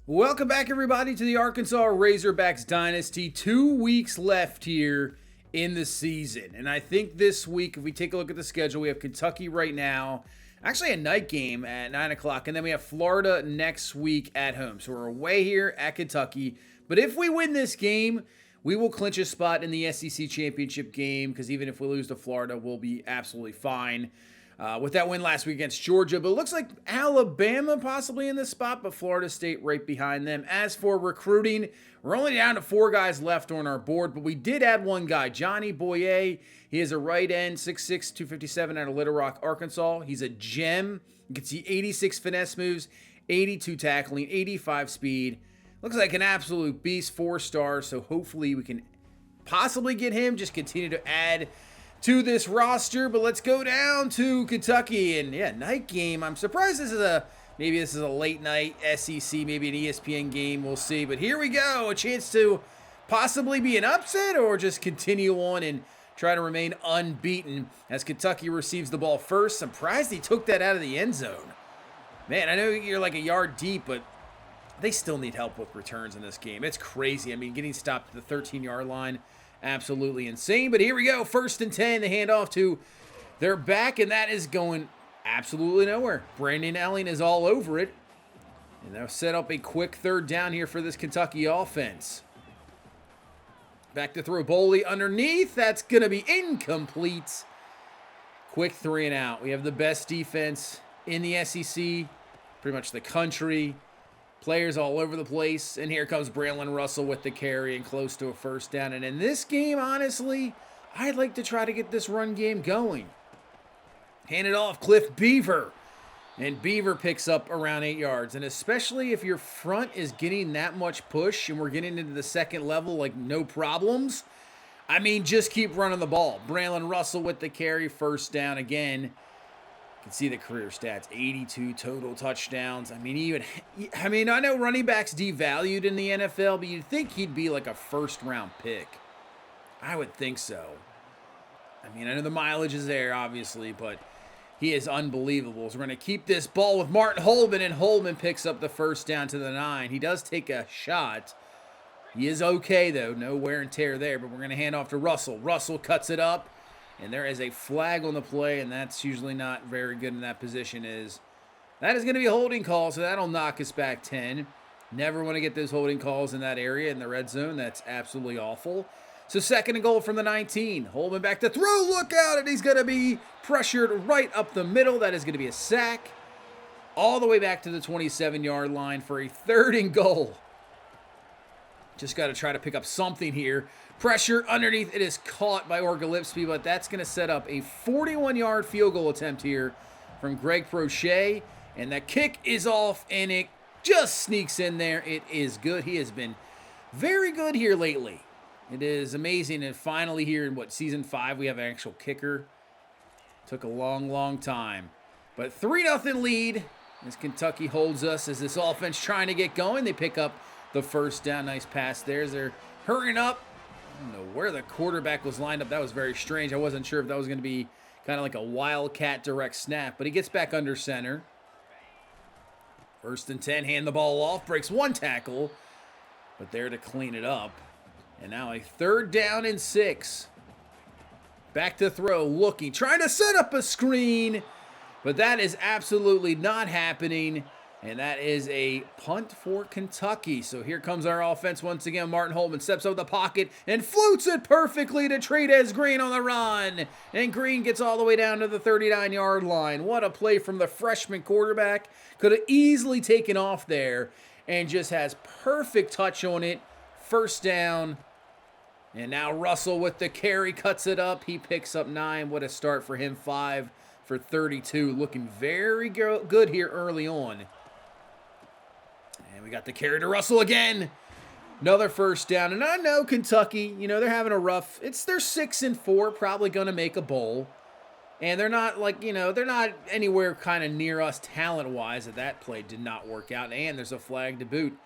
Welcome back, everybody, to the Arkansas Razorbacks Dynasty. 2 weeks left here in the season. And I think this week, if we take a look at the schedule, we have Kentucky right now. Actually, a night game at 9 o'clock. And then we have Florida next week at home. So we're away here at Kentucky. But if we win this game, we will clinch a spot in the SEC championship game. Because even if we lose to Florida, we'll be absolutely fine. With that win last week against Georgia. But it looks like Alabama possibly in this spot, but Florida State right behind them. As for recruiting, we're only down to 4 guys left on our board, but we did add one guy, Johnny Boyer. He is a right end, 6'6", 257 out of Little Rock, Arkansas. He's a gem. You can see 86 finesse moves, 82 tackling, 85 speed. Looks like an absolute beast, 4 stars, so hopefully we can possibly get him, just continue to add to this roster. But let's go down to Kentucky, and yeah, night game. I'm surprised this is maybe this is a late night SEC, maybe an ESPN game, we'll see. But here we go, a chance to possibly be an upset or just continue on and try to remain unbeaten as Kentucky receives the ball first. Surprised he took that out of the end zone. Man, I know you're like a yard deep, but they still need help with returns in this game. It's crazy. I mean, getting stopped at the 13-yard line, absolutely insane. But here we go. 1st and 10. The handoff to their back, and that is going absolutely nowhere. Brandon Elling is all over it. And they'll set up a quick 3rd down here for this Kentucky offense. Back to throw. Boley underneath. That's going to be incomplete. Quick 3 and out. We have the best defense in the SEC, pretty much the country. Players all over the place, and here comes Braylon Russell with the carry and close to a 1st down. And in this game, honestly, I'd like to try to get this run game going. Hand it off, Cliff Beaver. And Beaver picks up around 8 yards. And especially if your front is getting that much push and we're getting into the second level, like no problems, I mean, just keep running the ball. Braylon Russell with the carry, 1st down again. You can see the career stats, 82 total touchdowns. I know running backs devalued in the NFL, but you'd think he'd be like a 1st-round pick. I would think so. I mean, I know the mileage is there, obviously, but he is unbelievable. So we're going to keep this ball with Martin Holman, and Holman picks up the 1st down to the 9. He does take a shot. He is okay, though. No wear and tear there, but we're going to hand off to Russell. Russell cuts it up. And there is a flag on the play, and that's usually not very good in that position. That is going to be a holding call, so that'll knock us back 10. Never want to get those holding calls in that area in the red zone. That's absolutely awful. So 2nd and goal from the 19. Holman back to throw. Look out, and he's going to be pressured right up the middle. That is going to be a sack. All the way back to the 27-yard line for a 3rd and goal. Just got to try to pick up something here. Pressure underneath. It is caught by Orgalipsky, but that's going to set up a 41-yard field goal attempt here from Greg Prochet. And that kick is off, and it just sneaks in there. It is good. He has been very good here lately. It is amazing. And finally here in, season 5, we have an actual kicker. Took a long, long time. But 3-0 lead as Kentucky holds us as this offense trying to get going. They pick up the 1st down. Nice pass there. They're hurrying up. I don't know where the quarterback was lined up. That was very strange. I wasn't sure if that was going to be kind of like a wildcat direct snap, but he gets back under center. 1st and 10, hand the ball off, breaks 1 tackle, but there to clean it up. And now a 3rd down and 6. Back to throw, looking, trying to set up a screen, but that is absolutely not happening. And that is a punt for Kentucky. So here comes our offense once again. Martin Holman steps out of the pocket and floats it perfectly to Trades Green on the run. And Green gets all the way down to the 39-yard line. What a play from the freshman quarterback. Could have easily taken off there and just has perfect touch on it. 1st down. And now Russell with the carry cuts it up. He picks up 9. What a start for him. 5 for 32. Looking very good here early on. We got the carry to Russell again. Another 1st down. And I know Kentucky, they're having a rough, they're 6-4, probably going to make a bowl. And they're not they're not anywhere kind of near us talent-wise. That play did not work out. And there's a flag to boot.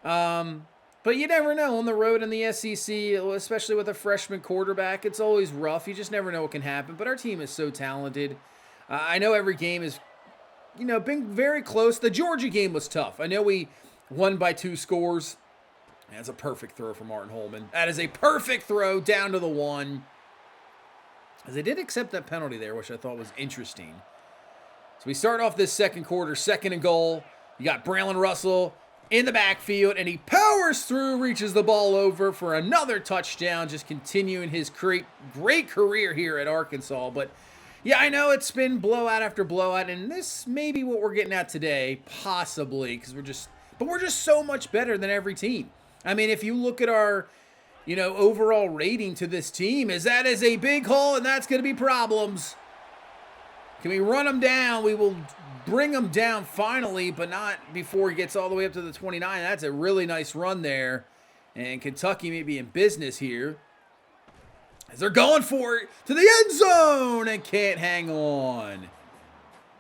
But you never know on the road in the SEC, especially with a freshman quarterback. It's always rough. You just never know what can happen. But our team is so talented. I know every game is, been very close. The Georgia game was tough. I know we Won by 2 scores. That's a perfect throw from Martin Holman. That is a perfect throw down to the 1. As they did accept that penalty there, which I thought was interesting. So we start off this second quarter, 2nd and goal. You got Braylon Russell in the backfield, and he powers through, reaches the ball over for another touchdown, just continuing his great career here at Arkansas. But yeah, I know it's been blowout after blowout, and this may be what we're getting at today, possibly, because we're just so much better than every team. I mean, if you look at our, overall rating to this team, that is a big hole, and that's going to be problems. Can we run them down? We will bring them down finally, but not before he gets all the way up to the 29. That's a really nice run there. And Kentucky may be in business here, as they're going for it to the end zone and can't hang on.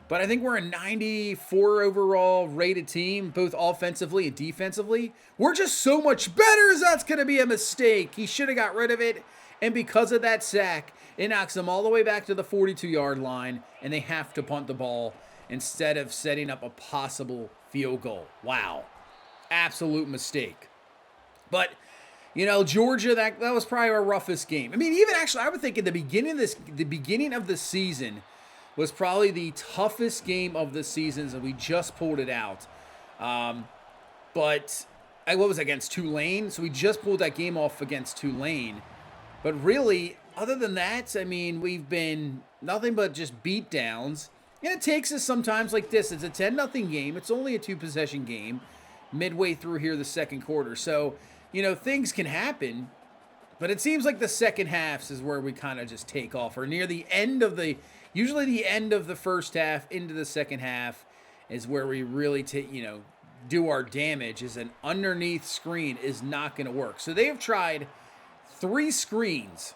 But I think we're a 94 overall rated team, both offensively and defensively. We're just so much better, that's going to be a mistake. He should have got rid of it. And because of that sack, it knocks them all the way back to the 42-yard line, and they have to punt the ball instead of setting up a possible field goal. Wow. Absolute mistake. But, Georgia, that was probably our roughest game. I mean, even actually, I would think at the beginning of the season was probably the toughest game of the season, and we just pulled it out. But what was it, against Tulane? So we just pulled that game off against Tulane. But really, other than that, I mean, we've been nothing but just beat downs. And it takes us sometimes like this. It's a 10-0 game. It's only a 2-possession game midway through here the second quarter. So, things can happen. But it seems like the second half is where we kind of just take off. Or near the end of usually the end of the first half into the second half is where we really do our damage. Is an underneath screen is not going to work. So they have tried 3 screens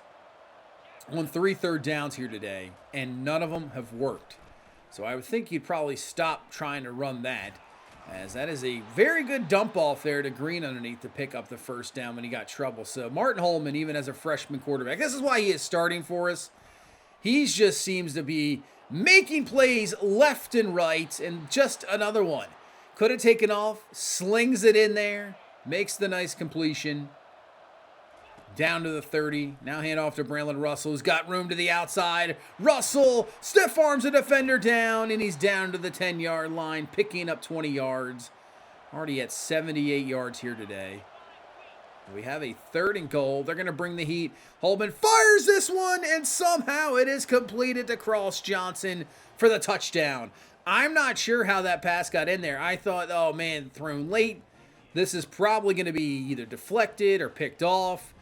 on 3 third downs here today, and none of them have worked. So I would think you'd probably stop trying to run that, as that is a very good dump off there to Green underneath to pick up the first down when he got trouble. So Martin Holman, even as a freshman quarterback, this is why he is starting for us. He just seems to be making plays left and right, and just another one. Could have taken off, slings it in there, makes the nice completion. Down to the 30. Now hand off to Braylon Russell, who's got room to the outside. Russell stiff arms a defender down, and he's down to the 10-yard line, picking up 20 yards. Already at 78 yards here today. We have a 3rd and goal. They're going to bring the heat. Holman fires this one, and somehow it is completed to Cross Johnson for the touchdown. I'm not sure how that pass got in there. I thought, oh man, thrown late. This is probably going to be either deflected or picked off.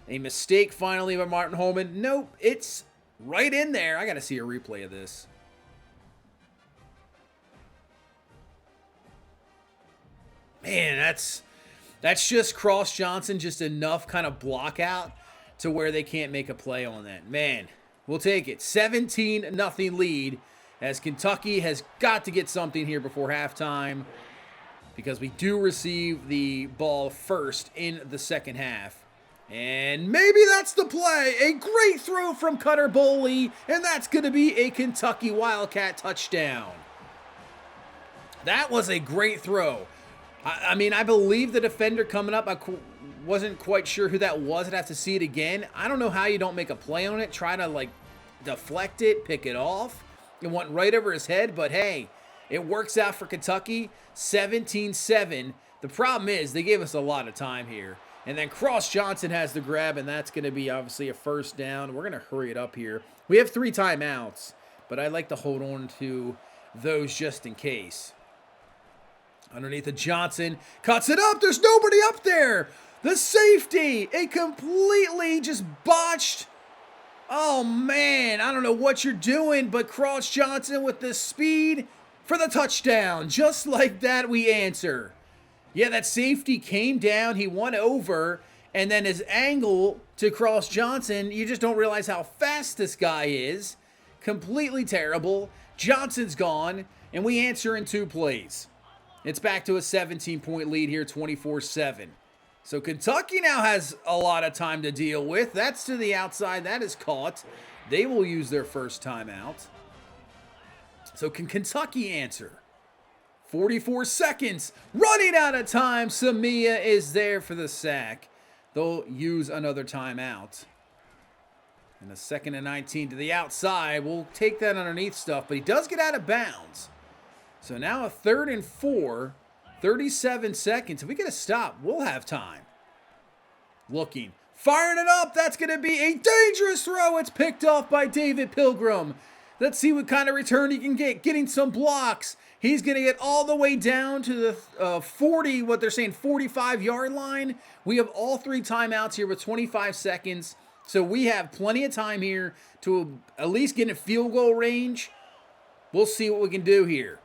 A mistake finally by Martin Holman. Nope, it's right in there. I got to see a replay of this. Man, that's just Cross Johnson, just enough kind of block out to where they can't make a play on that. Man, we'll take it. 17-0 lead, as Kentucky has got to get something here before halftime, because we do receive the ball first in the second half. And maybe that's the play. A great throw from Cutter Boley, and that's going to be a Kentucky Wildcat touchdown. That was a great throw. I mean, I believe the defender coming up, I wasn't quite sure who that was. I'd have to see it again. I don't know how you don't make a play on it. Try to, deflect it, pick it off. It went right over his head, but hey, it works out for Kentucky. 17-7. The problem is they gave us a lot of time here. And then Cross Johnson has the grab, and that's going to be obviously a first down. We're going to hurry it up here. We have 3 timeouts, but I'd like to hold on to those just in case. Underneath the Johnson, cuts it up. There's nobody up there. The safety, a completely just botched. Oh, man, I don't know what you're doing, but Cross Johnson with the speed for the touchdown. Just like that, we answer. Yeah, that safety came down, he went over, and then his angle to Cross Johnson, you just don't realize how fast this guy is. Completely terrible. Johnson's gone, and we answer in 2 plays. It's back to a 17-point lead here, 24-7. So Kentucky now has a lot of time to deal with. That's to the outside. That is caught. They will use their first timeout. So can Kentucky answer? 44 seconds, running out of time. Samia is there for the sack. They'll use another timeout. And a 2nd and 19 to the outside. We'll take that underneath stuff, but he does get out of bounds. So now a 3rd and 4, 37 seconds. If we get a stop, we'll have time. Looking, firing it up. That's going to be a dangerous throw. It's picked off by David Pilgrim. Let's see what kind of return he can get. Getting some blocks. He's going to get all the way down to the 40, what they're saying, 45-yard line. We have all 3 timeouts here with 25 seconds. So we have plenty of time here to at least get in field goal range. We'll see what we can do here.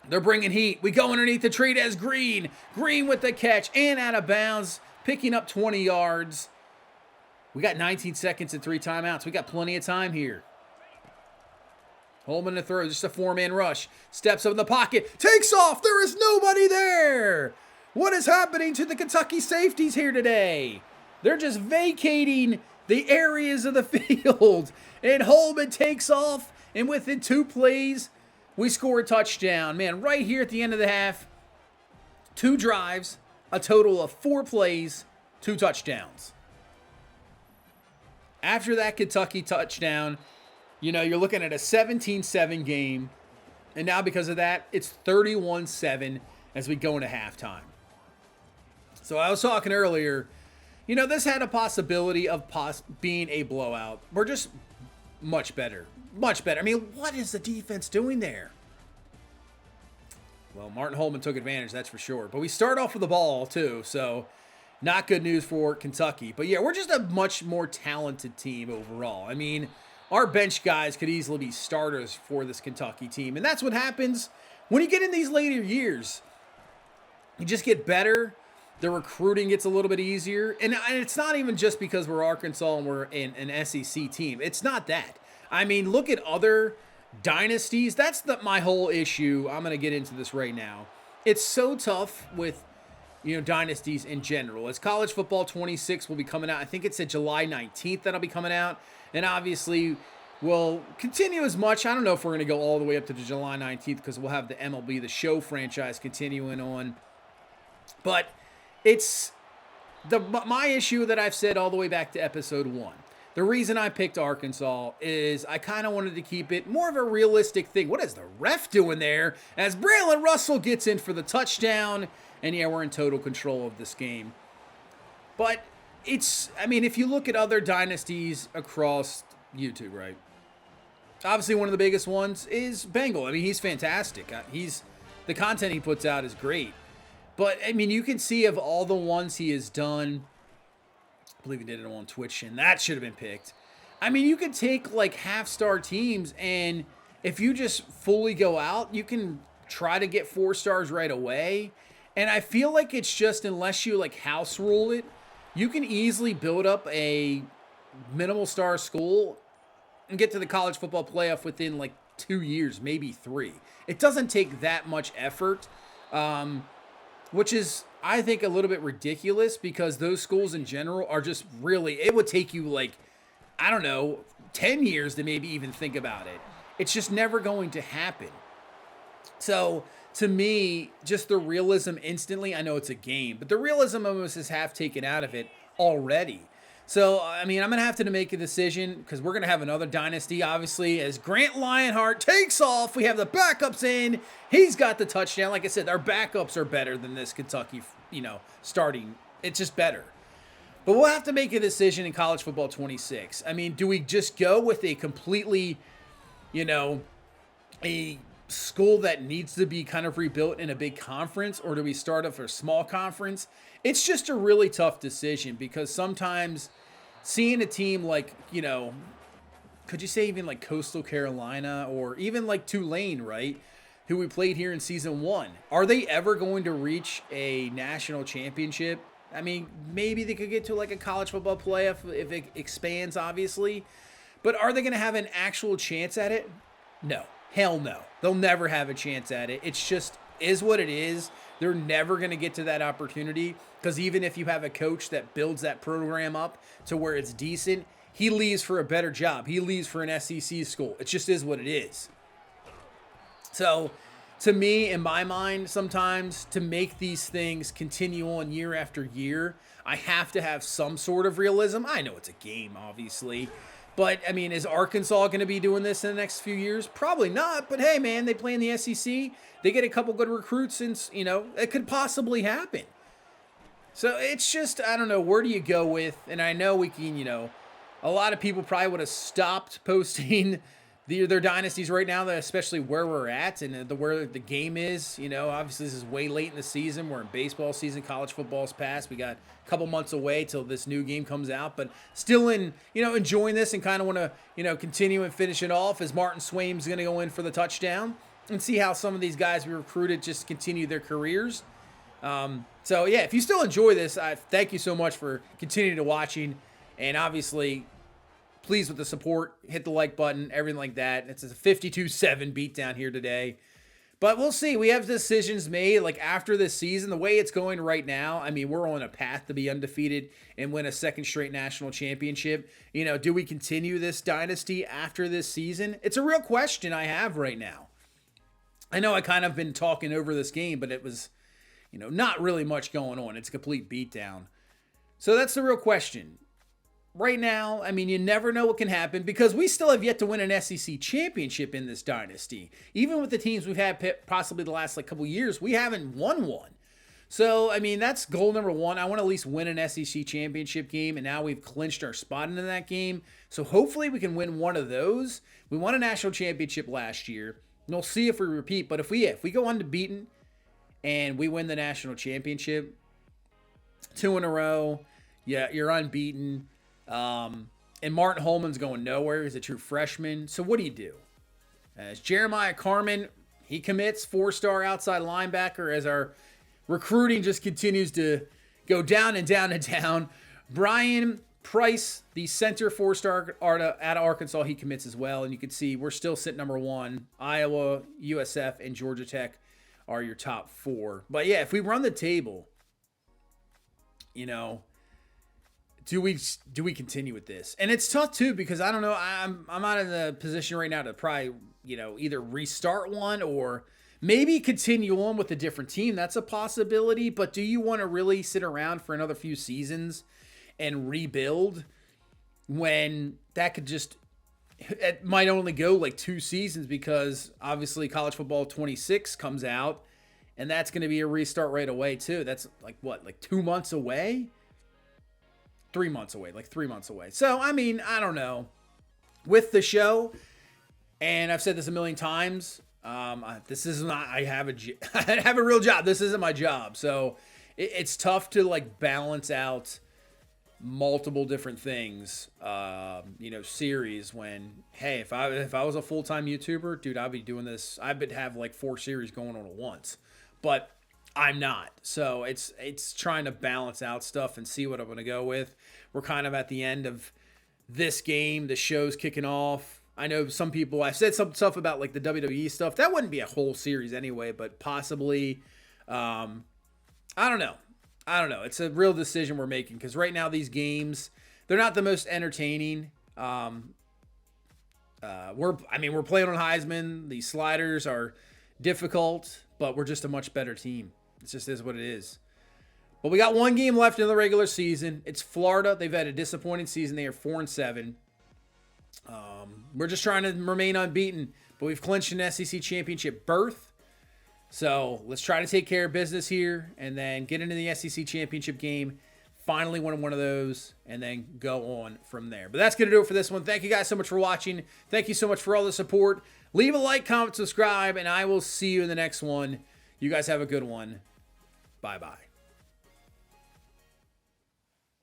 They're bringing heat. We go underneath the tree as Green. Green with the catch and out of bounds, picking up 20 yards. We got 19 seconds and 3 timeouts. We got plenty of time here. Holman to throw, just a 4-man rush. Steps up in the pocket, takes off. There is nobody there. What is happening to the Kentucky safeties here today? They're just vacating the areas of the field. And Holman takes off, and within 2 plays, we score a touchdown. Man, right here at the end of the half, 2 drives, a total of 4 plays, 2 touchdowns. After that Kentucky touchdown, you know, you're looking at a 17-7 game. And now because of that, it's 31-7 as we go into halftime. So I was talking earlier, you know, this had a possibility of being a blowout. We're just much better. Much better. I mean, what is the defense doing there? Well, Martin Holman took advantage, that's for sure. But we start off with the ball, too. So not good news for Kentucky. But yeah, we're just a much more talented team overall. I mean, our bench guys could easily be starters for this Kentucky team. And that's what happens when you get in these later years. You just get better. The recruiting gets a little bit easier. And it's not even just because we're Arkansas and we're an SEC team. It's not that. I mean, look at other dynasties. That's my whole issue. I'm going to get into this right now. It's so tough with, you know, dynasties in general. As college football 26 will be coming out. I think it said July 19th that'll be coming out. And obviously, we'll continue as much. I don't know if we're going to go all the way up to the July 19th because we'll have the MLB, the show franchise, continuing on. But it's my issue that I've said all the way back to episode 1. The reason I picked Arkansas is I kind of wanted to keep it more of a realistic thing. What is the ref doing there? As Braylon Russell gets in for the touchdown. And yeah, we're in total control of this game. But I mean, if you look at other dynasties across YouTube, right? Obviously, one of the biggest ones is Bengal. I mean, he's fantastic. The content he puts out is great. But, I mean, you can see of all the ones he has done, I believe he did it on Twitch, and that should have been picked. I mean, you could take, like, half-star teams, and if you just fully go out, you can try to get 4 stars right away. And I feel like it's just, unless you, like, house rule it, you can easily build up a minimal star school and get to the college football playoff within, like, 2 years, maybe 3. It doesn't take that much effort. Which is, I think, a little bit ridiculous because those schools in general are just really, it would take you like, I don't know, 10 years to maybe even think about it. It's just never going to happen. So, to me, just the realism instantly, I know it's a game, but the realism almost is half taken out of it already. So, I mean, I'm going to have to make a decision because we're going to have another dynasty, obviously, as Grant Lionheart takes off. We have the backups in. He's got the touchdown. Like I said, our backups are better than this Kentucky, you know, starting. It's just better. But we'll have to make a decision in college football 26. I mean, do we just go with a completely, you know, a school that needs to be kind of rebuilt in a big conference, or do we start off a small conference? It's just a really tough decision because sometimes seeing a team like, you know, could you say even like Coastal Carolina or even like Tulane, right, who we played here in season 1, are they ever going to reach a national championship? I mean, maybe they could get to like a college football playoff if it expands, obviously, but are they going to have an actual chance at it? No. Hell no. They'll never have a chance at it. It's just is what it is. They're never going to get to that opportunity because even if you have a coach that builds that program up to where it's decent, he leaves for a better job. He leaves for an SEC school. It just is what it is. So to me, in my mind, sometimes to make these things continue on year after year, I have to have some sort of realism. I know it's a game, obviously. But, I mean, is Arkansas going to be doing this in the next few years? Probably not. But, hey, man, they play in the SEC. They get a couple good recruits, and, you know, it could possibly happen. So it's just, I don't know, where do you go with? And I know we can, you know, a lot of people probably would have stopped posting their dynasties right now, especially where we're at and where the game is. You know, obviously this is way late in the season. We're in baseball season. College football's passed. We got a couple months away till this new game comes out, but still enjoying this and kind of want to, you know, continue and finish it off as Martin Swaim's going to go in for the touchdown and see how some of these guys we recruited just continue their careers. So yeah, if you still enjoy this, I thank you so much for continuing to watching, and obviously pleased with the support. Hit the like button, everything like that. It's a 52-7 beatdown here today. But we'll see. We have decisions made like after this season. The way it's going right now, I mean, we're on a path to be undefeated and win a second straight national championship. You know, do we continue this dynasty after this season? It's a real question I have right now. I know I kind of been talking over this game, but it was, you know, not really much going on. It's a complete beatdown. So that's the real question. Right now, I mean, you never know what can happen because we still have yet to win an SEC championship in this dynasty. Even with the teams we've had possibly the last couple years, we haven't won one. So, I mean, that's goal number one. I want to at least win an SEC championship game, and now we've clinched our spot into that game. So hopefully we can win one of those. We won a national championship last year, and we'll see if we repeat. But if we go unbeaten and we win the national championship, 2 in a row, yeah, you're unbeaten. And Martin Holman's going nowhere. He's a true freshman. So what do you do? As Jeremiah Carmen, he commits 4-star outside linebacker as our recruiting just continues to go down and down and down. Brian Price, the center 4-star out of Arkansas, he commits as well. And you can see we're still sitting number 1. Iowa, USF, and Georgia Tech are your top 4. But yeah, if we run the table, you know, do we continue with this? And it's tough too because I don't know. I'm not in the position right now to probably, you know, either restart one or maybe continue on with a different team. That's a possibility. But do you want to really sit around for another few seasons and rebuild when that could just, it might only go like 2 seasons because obviously college football 26 comes out and that's going to be a restart right away too. That's like what, like 2 months away? 3 months away, like 3 months away. So, I mean, I don't know. With the show, and I've said this a million times, this is not, I have a real job. This isn't my job. So, it's tough to like balance out multiple different things, you know, series when, hey, if I was a full-time YouTuber, dude, I'd be doing this. I would have like 4 series going on at once. But I'm not. So it's trying to balance out stuff and see what I'm going to go with. We're kind of at the end of this game. The show's kicking off. I know some people, I've said some stuff about like the WWE stuff. That wouldn't be a whole series anyway, but possibly, I don't know. It's a real decision we're making because right now these games, they're not the most entertaining. We're playing on Heisman. These sliders are difficult, but we're just a much better team. It just is what it is. But we got 1 game left in the regular season. It's Florida. They've had a disappointing season. They are 4-7. We're just trying to remain unbeaten, but we've clinched an SEC championship berth. So let's try to take care of business here and then get into the SEC championship game. Finally win one of those and then go on from there. But that's going to do it for this one. Thank you guys so much for watching. Thank you so much for all the support. Leave a like, comment, subscribe, and I will see you in the next one. You guys have a good one. Bye-bye.